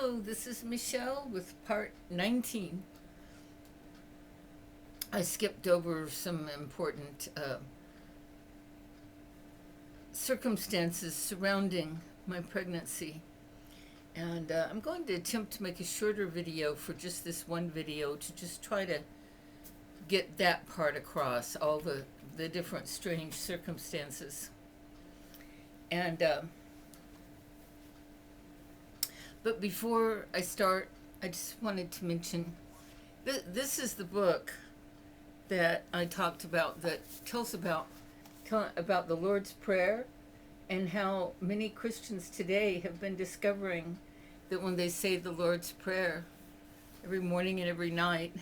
Hello, this is Michelle with part 19. I skipped over some important circumstances surrounding my pregnancy, and I'm going to attempt to make a shorter video for just this one video to just try to get that part across, all the different strange circumstances. And but before I start, I just wanted to mention this is the book that I talked about that tells about the Lord's Prayer, and how many Christians today have been discovering that when they say the Lord's Prayer every morning and every night,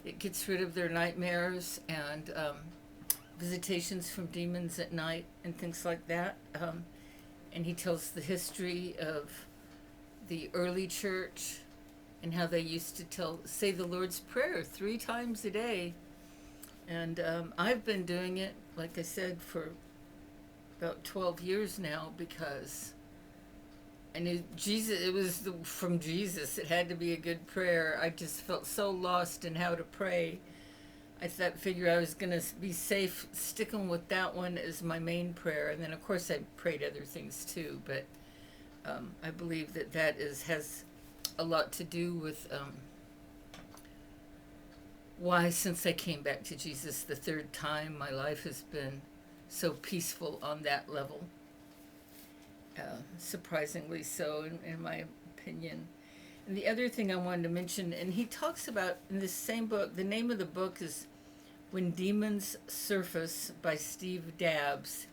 it gets rid of their nightmares and visitations from demons at night and things like that. And he tells the history of the early church and how they used to say the Lord's Prayer 3 times a day. And I've been doing it, like I said, for about 12 years now, because I knew Jesus, it was from Jesus. It had to be a good prayer. I just felt so lost in how to pray. I figured I was going to be safe sticking with that one as my main prayer. And then, of course, I prayed other things too. But I believe that has a lot to do with why, since I came back to Jesus the 3rd time, my life has been so peaceful on that level. Surprisingly so, in my opinion. And the other thing I wanted to mention, and he talks about in this same book, the name of the book is When Demons Surface by Steve Dabbs.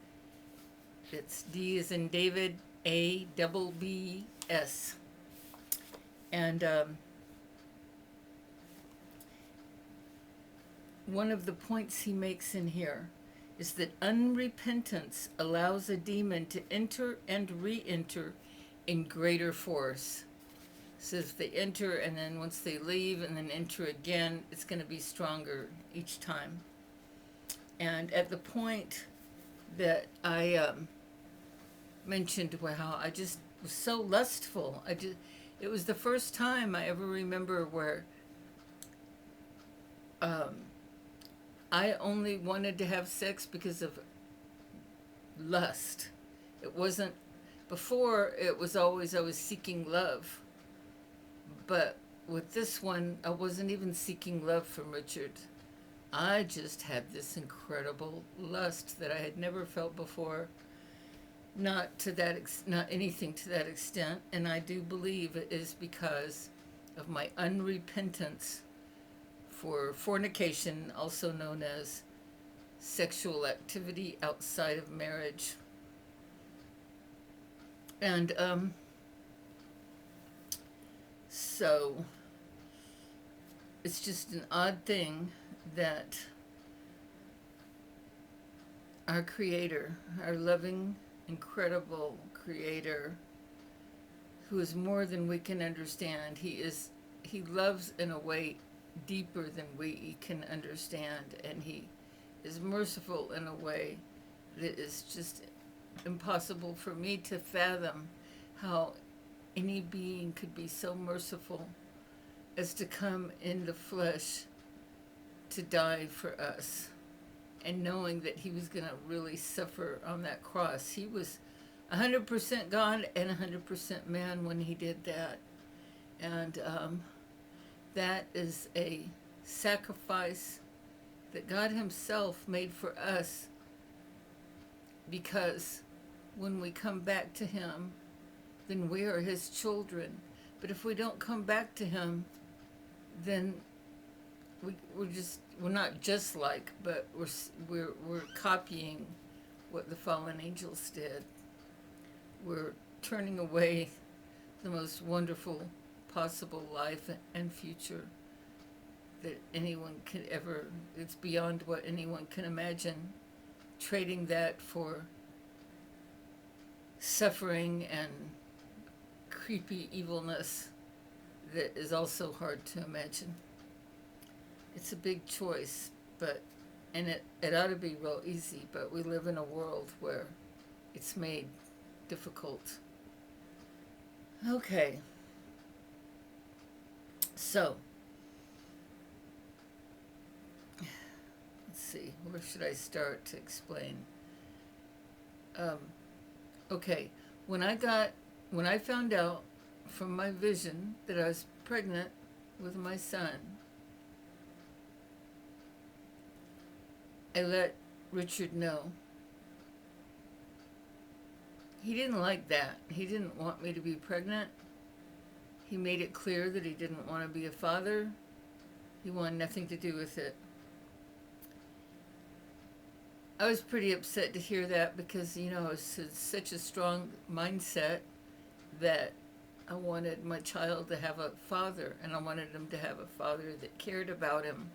It's D as in David, A-B-B-S. And one of the points he makes in here is that unrepentance allows a demon to enter and re-enter in greater force. So if they enter and then once they leave and then enter again, it's going to be stronger each time. And at the point that I mentioned how I just was so lustful, it was the first time I ever remember where I only wanted to have sex because of lust. It wasn't, before it was always I was seeking love. But with this one, I wasn't even seeking love from Richard. I just had this incredible lust that I had never felt before. Not anything to that extent. And I do believe it is because of my unrepentance for fornication, also known as sexual activity outside of marriage. And so it's just an odd thing that our Creator, our loving, incredible Creator, who is more than we can understand, He loves in a way deeper than we can understand, and He is merciful in a way that is just impossible for me to fathom, how any being could be so merciful as to come in the flesh to die for us, and knowing that He was going to really suffer on that cross. He was 100% God and 100% man when He did that. And that is a sacrifice that God Himself made for us, because when we come back to Him, then we are His children. But if we don't come back to Him, then we're not just like, but we're copying what the fallen angels did. We're turning away the most wonderful possible life and future that anyone could ever, it's beyond what anyone can imagine, trading that for suffering and creepy evilness that is also hard to imagine. It's a big choice, and it ought to be real easy, but we live in a world where it's made difficult. Okay, So, let's see, where should I start to explain? Um, okay, when I got, when I found out from my vision that I was pregnant with my son, I let Richard know. He didn't like that. He didn't want me to be pregnant. He made it clear that he didn't want to be a father. He wanted nothing to do with it. I was pretty upset to hear that because, you know, it's such a strong mindset that I wanted my child to have a father, and I wanted him to have a father that cared about him.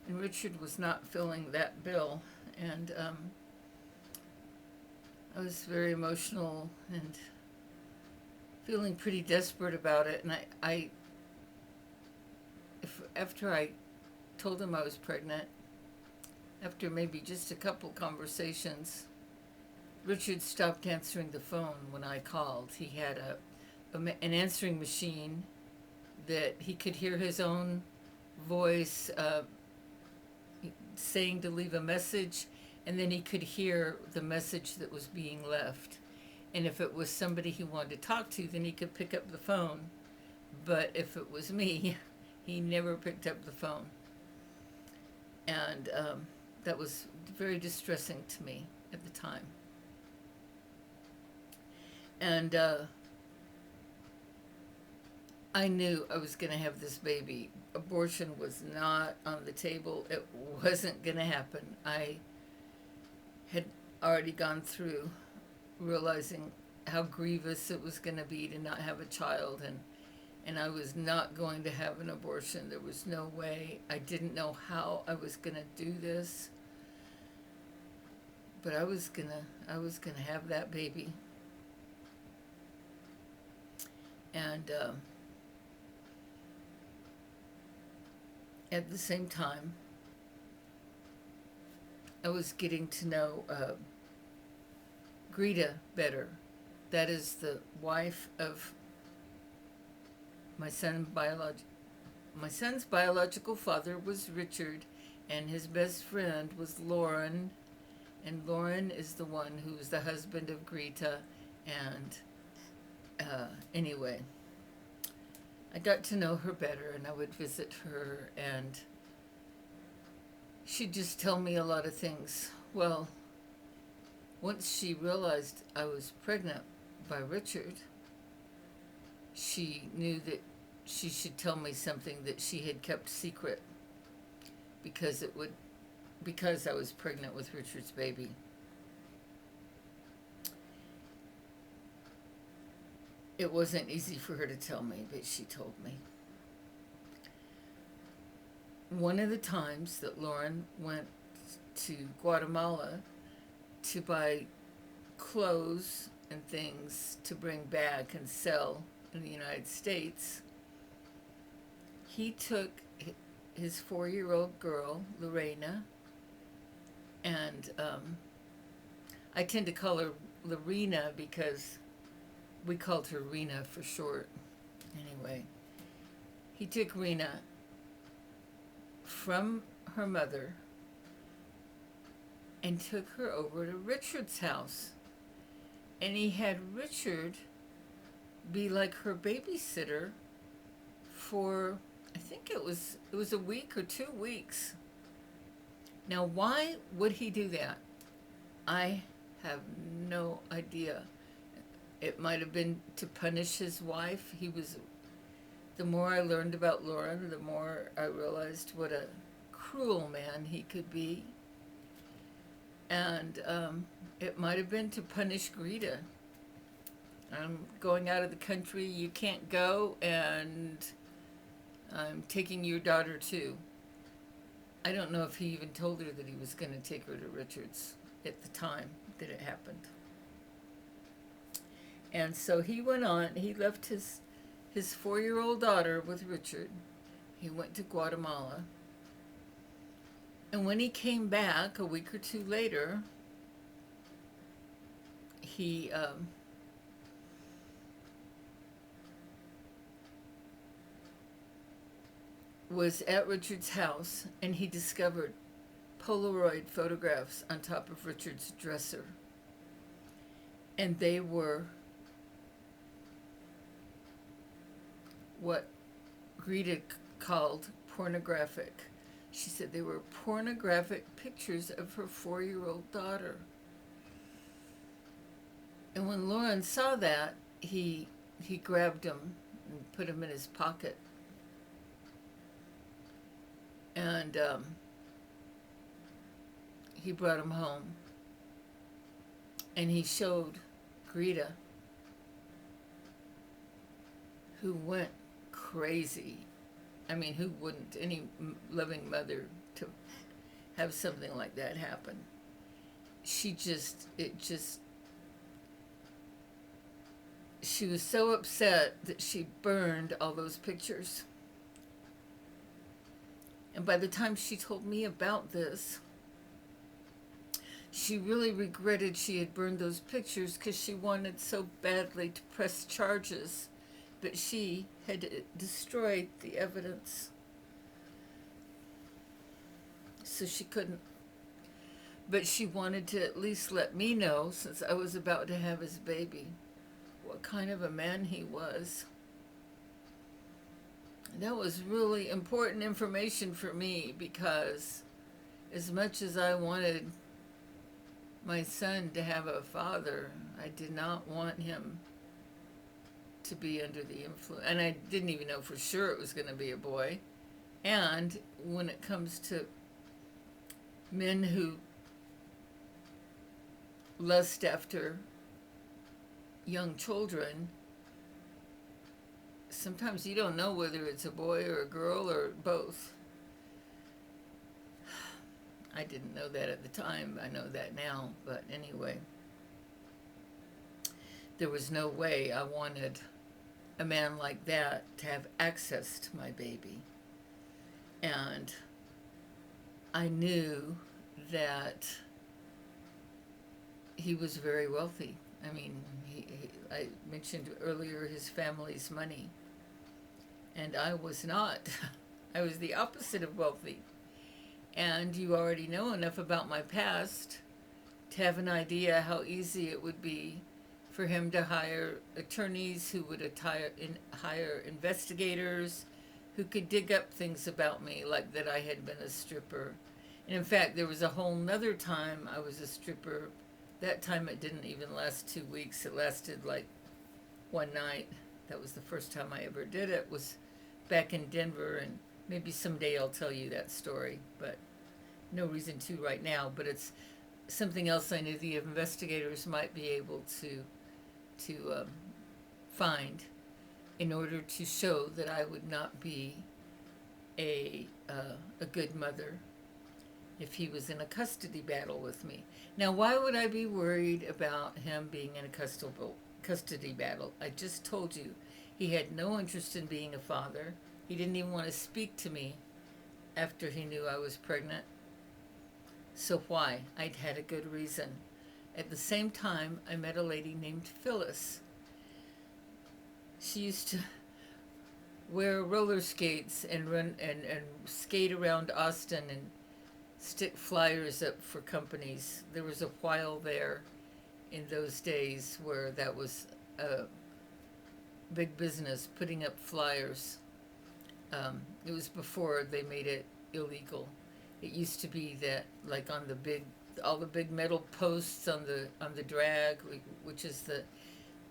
And Richard was not filling that bill, and I was very emotional and feeling pretty desperate about it. And after I told him I was pregnant, after maybe just a couple conversations, Richard stopped answering the phone when I called. He had an answering machine that he could hear his own voice saying to leave a message, and then he could hear the message that was being left. And if it was somebody he wanted to talk to, then he could pick up the phone. But if it was me, he never picked up the phone. And that was very distressing to me at the time. And I knew I was going to have this baby. Abortion was not on the table. It wasn't going to happen. I had already gone through realizing how grievous it was going to be to not have a child, and I was not going to have an abortion. There was no way. I didn't know how I was going to do this, but I was going to have that baby. And at the same time, I was getting to know Greta better. That is the wife of my son's biological father was Richard, and his best friend was Lauren, and Lauren is the one who's the husband of Greta. And anyway, I got to know her better, and I would visit her, and she'd just tell me a lot of things. Well, once she realized I was pregnant by Richard, she knew that she should tell me something that she had kept secret because I was pregnant with Richard's baby. It wasn't easy for her to tell me, but she told me. One of the times that Lauren went to Guatemala to buy clothes and things to bring back and sell in the United States, he took his 4-year-old girl, Lorena, and I tend to call her Lorena because we called her Rena for short. Anyway, he took Rena from her mother and took her over to Richard's house. And he had Richard be like her babysitter for, I think it was a week or 2 weeks. Now, why would he do that? I have no idea. It might have been to punish his wife. The more I learned about Lauren, the more I realized what a cruel man he could be. And it might have been to punish Greta. I'm going out of the country, you can't go, and I'm taking your daughter too. I don't know if he even told her that he was going to take her to Richard's at the time that it happened. And so he went on. He left his 4-year-old daughter with Richard. He went to Guatemala. And when he came back a week or 2 later, he was at Richard's house, and he discovered Polaroid photographs on top of Richard's dresser. And they were what Greta called pornographic. She said they were pornographic pictures of her 4-year-old daughter. And when Lauren saw that, he grabbed them and put them in his pocket. And he brought them home. And he showed Greta, who went crazy. I mean, who wouldn't? Any loving mother to have something like that happen. She was so upset that she burned all those pictures. And by the time she told me about this, she really regretted she had burned those pictures because she wanted so badly to press charges, but she had destroyed the evidence. So she couldn't. But she wanted to at least let me know, since I was about to have his baby, what kind of a man he was. And that was really important information for me, because as much as I wanted my son to have a father, I did not want him to be under the influence. And I didn't even know for sure it was going to be a boy. And when it comes to men who lust after young children, sometimes you don't know whether it's a boy or a girl or both. I didn't know that at the time. I know that now. But anyway, there was no way I wanted a man like that to have access to my baby. And I knew that he was very wealthy. I mean, I mentioned earlier his family's money. And I was not. I was the opposite of wealthy. And you already know enough about my past to have an idea how easy it would be for him to hire attorneys who would hire investigators who could dig up things about me, like that I had been a stripper. And in fact, there was a whole nother time I was a stripper. That time it didn't even last 2 weeks. It lasted like one night. That was the first time I ever did it, was back in Denver, and maybe someday I'll tell you that story, but no reason to right now. But it's something else I knew the investigators might be able to find in order to show that I would not be a good mother if he was in a custody battle with me. Now, why would I be worried about him being in a custody battle? I just told you he had no interest in being a father. He didn't even want to speak to me after he knew I was pregnant. So why? I'd had a good reason. At the same time, I met a lady named Phyllis. She used to wear roller skates and run and skate around Austin and stick flyers up for companies. There was a while there in those days where that was a big business, putting up flyers. It was before they made it illegal. It used to be that, like, on all the big metal posts on the drag, which is the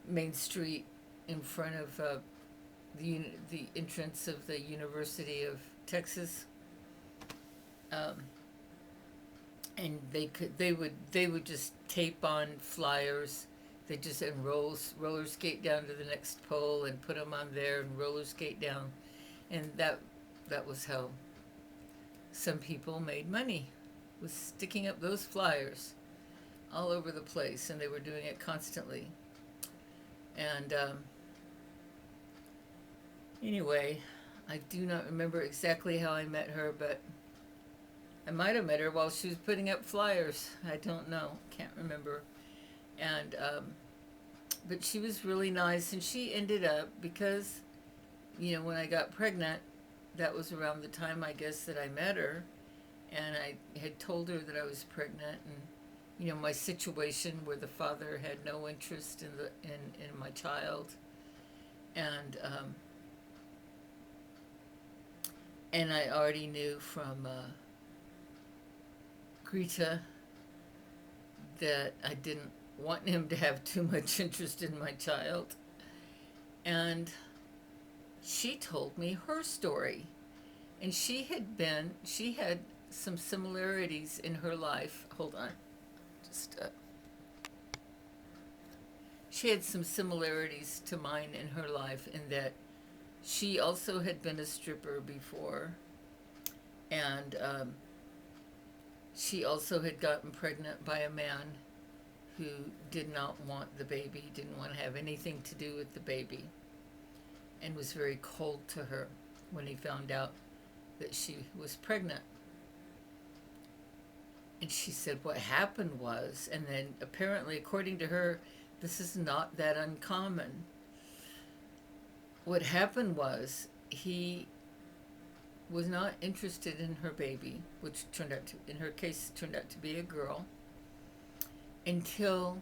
main street in front of the entrance of the University of Texas. And they would just tape on flyers. They just roller skate down to the next pole and put them on there and roller skate down, and that was how some people made money, was sticking up those flyers all over the place, and they were doing it constantly. And anyway, I do not remember exactly how I met her, but I might have met her while she was putting up flyers. I don't know. Can't remember. And but she was really nice, and she ended up, because when I got pregnant, that was around the time, I guess, that I met her, and I had told her that I was pregnant, and my situation where the father had no interest in my child, and and I already knew from Greta that I didn't want him to have too much interest in my child. And she told me her story. And she had some similarities in her life. Hold on. Just, she had some similarities to mine in her life in that she also had been a stripper before. And she also had gotten pregnant by a man who did not want the baby, didn't want to have anything to do with the baby, and was very cold to her when he found out that she was pregnant. And she said what happened was, and then apparently, according to her, this is not that uncommon. What happened was he was not interested in her baby, which turned out to, in her case, turned out to be a girl, until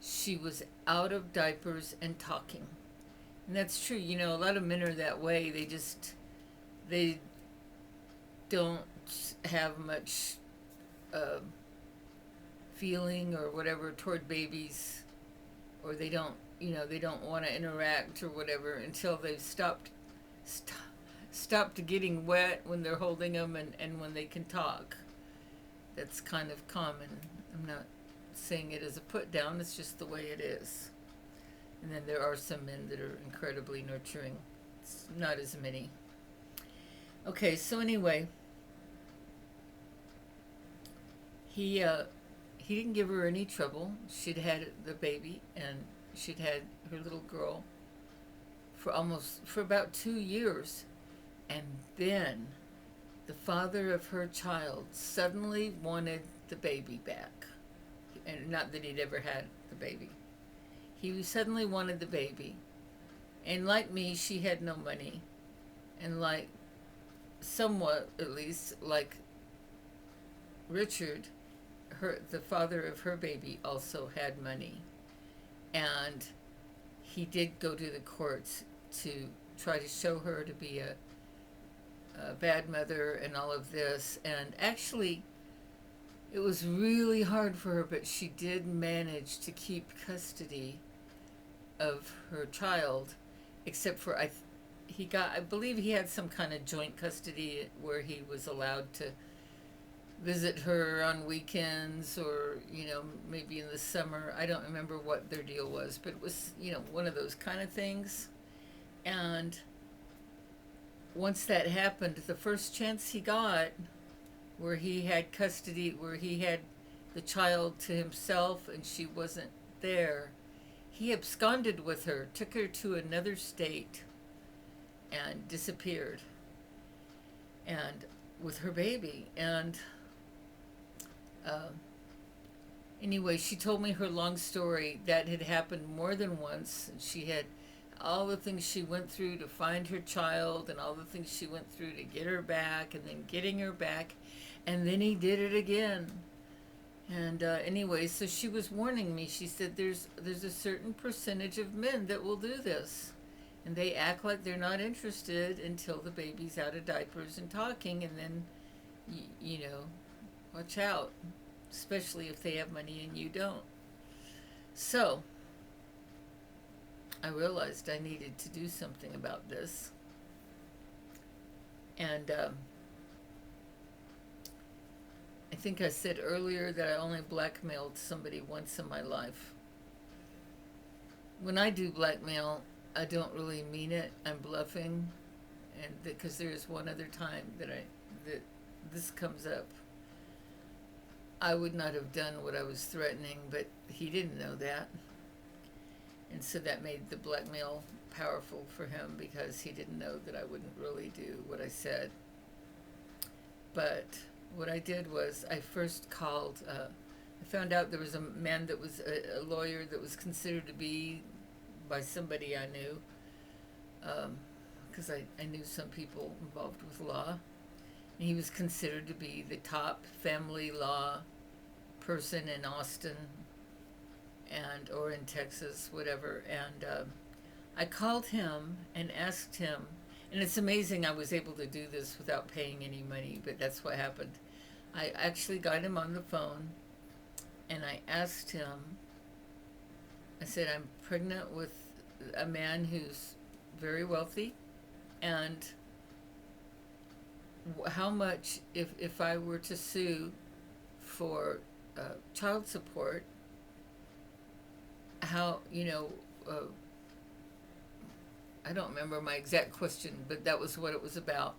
she was out of diapers and talking. And that's true. A lot of men are that way. They don't have much feeling or whatever toward babies, or they don't want to interact or whatever until they've stopped getting wet when they're holding them, and when they can talk. That's kind of common. I'm not saying it as a put down, it's just the way it is. And then there are some men that are incredibly nurturing. It's not as many. Okay, so anyway, he didn't give her any trouble. She'd had the baby, and she'd had her little girl for about 2 years. And then the father of her child suddenly wanted the baby back. And not that he'd ever had the baby. He suddenly wanted the baby. And like me, she had no money. And like, somewhat at least, like Richard, the father of her baby, also had money. And he did go to the courts to try to show her to be a bad mother and all of this. And actually, it was really hard for her, but she did manage to keep custody of her child, except for I believe he had some kind of joint custody where he was allowed to visit her on weekends, or maybe in the summer. I don't remember what their deal was, but it was one of those kind of things. And once that happened, the first chance he got, where he had custody, where he had the child to himself and she wasn't there, he absconded with her, took her to another state, and disappeared, and with her baby. And anyway, she told me her long story. That had happened more than once, and she had all the things she went through to find her child, and all the things she went through to get her back, and then getting her back, and then he did it again. And anyway, so she was warning me. She said there's a certain percentage of men that will do this, and they act like they're not interested until the baby's out of diapers and talking, and then watch out, especially if they have money and you don't. So I realized I needed to do something about this. And I think I said earlier that I only blackmailed somebody once in my life. When I do blackmail, I don't really mean it. I'm bluffing, and because there's one other time that this comes up. I would not have done what I was threatening, but he didn't know that. And so that made the blackmail powerful for him, because he didn't know that I wouldn't really do what I said. But what I did was I first called, I found out there was a man that was a lawyer that was considered to be by somebody I knew, because I knew some people involved with law. And he was considered to be the top family law person in Austin and or in Texas, whatever. And I called him and asked him, and it's amazing I was able to do this without paying any money, but that's what happened. I actually got him on the phone and I asked him, I said, I'm pregnant with a man who's very wealthy, and how much, if I were to sue for child support, how, I don't remember my exact question, but that was what it was about.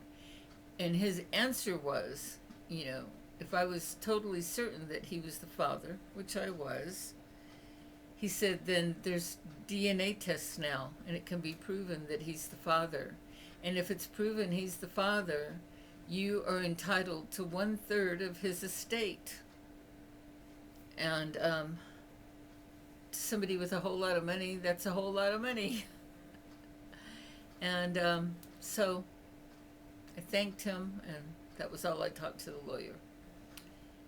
And his answer was, if I was totally certain that he was the father, which I was, he said, then there's DNA tests now, and it can be proven that he's the father. And if it's proven he's the father, you are entitled to 1/3 of his estate. And to somebody with a whole lot of money, that's a whole lot of money. And so I thanked him, and that was all I talked to the lawyer.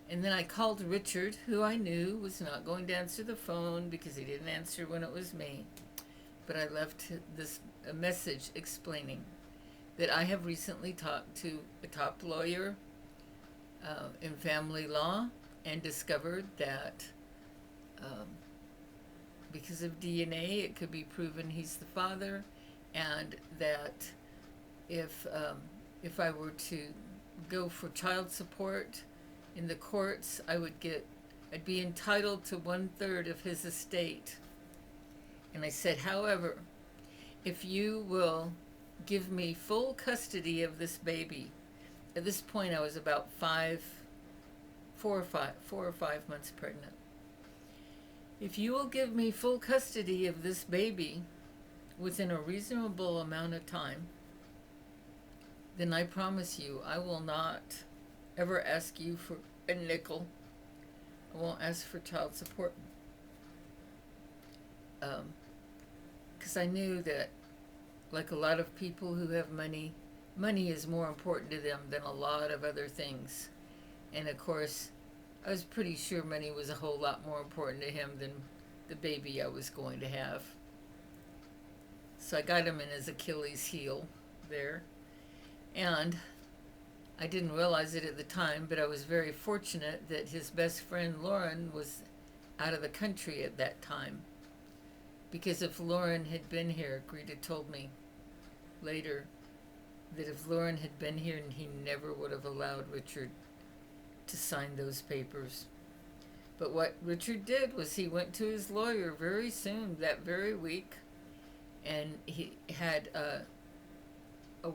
And then I called Richard, who I knew was not going to answer the phone because he didn't answer when it was me. But I left a message explaining that I have recently talked to a top lawyer in family law and discovered that because of DNA, it could be proven he's the father, and that if I were to go for child support in the courts, I'd be entitled to 1/3 of his estate. And I said, however, if you will give me full custody of this baby, at this point I was about 4 or 5 months pregnant. If you will give me full custody of this baby within a reasonable amount of time, then I promise you I will not ever ask you for a nickel. I won't ask for child support. Because I knew that, like a lot of people who have money is more important to them than a lot of other things. And of course, I was pretty sure money was a whole lot more important to him than the baby I was going to have. So I got him in his Achilles heel there. And I didn't realize it at the time, but I was very fortunate that his best friend Lauren was out of the country at that time. Because if Lauren had been here, Greta told me later that if Lauren had been here, he never would have allowed Richard to sign those papers. But what Richard did was he went to his lawyer very soon, that very week, and he had a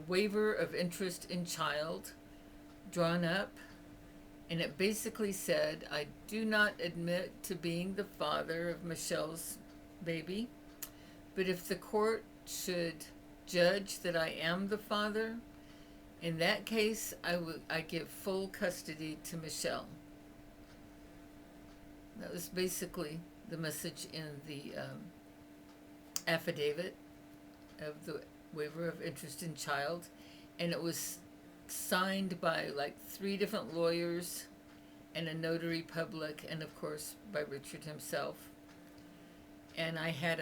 waiver of interest in child drawn up, and it basically said, I do not admit to being the father of Michelle's baby, but if the court should judge that I am the father, in that case I give full custody to Michelle. That was basically the message in the affidavit of the waiver of interest in child, and it was signed by like 3 different lawyers and a notary public, and of course by Richard himself. And I had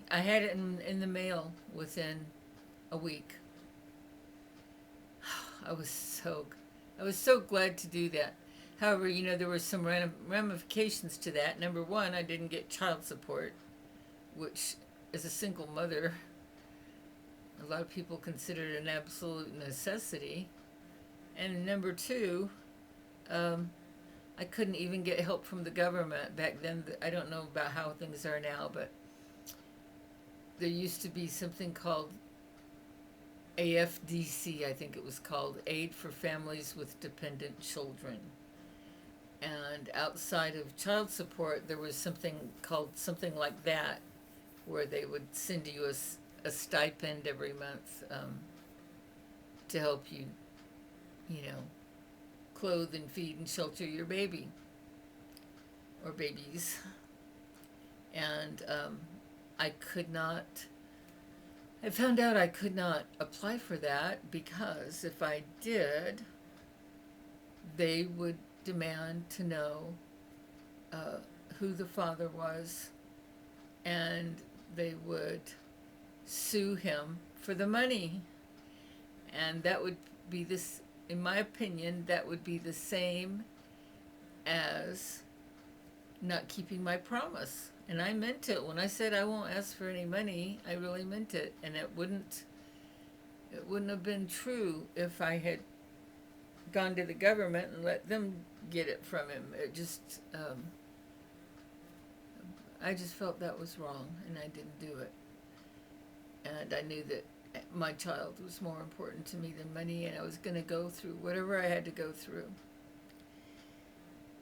I had it in the mail within a week. I was so glad to do that. However, there were some ramifications to that. Number one, I didn't get child support, which, as a single mother, a lot of people consider it an absolute necessity. And number two, I couldn't even get help from the government back then. I don't know about how things are now, but there used to be something called AFDC, I think it was called, Aid for Families with Dependent Children. And outside of child support, there was something called something like that, where they would send you a stipend every month to help you, clothe and feed and shelter your baby or babies. And I could not I found out I could not apply for that because if I did, they would demand to know uh, who the father was, and they would sue him for the money. And that would be this, in my opinion, that would be the same as not keeping my promise. And I meant it. When I said I won't ask for any money, I really meant it. And it wouldn't have been true if I had gone to the government and let them get it from him. I just felt that was wrong, and I didn't do it. And I knew that my child was more important to me than money, and I was going to go through whatever I had to go through.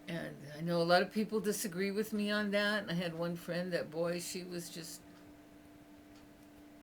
And I know a lot of people disagree with me on that. And I had one friend that, boy, she was just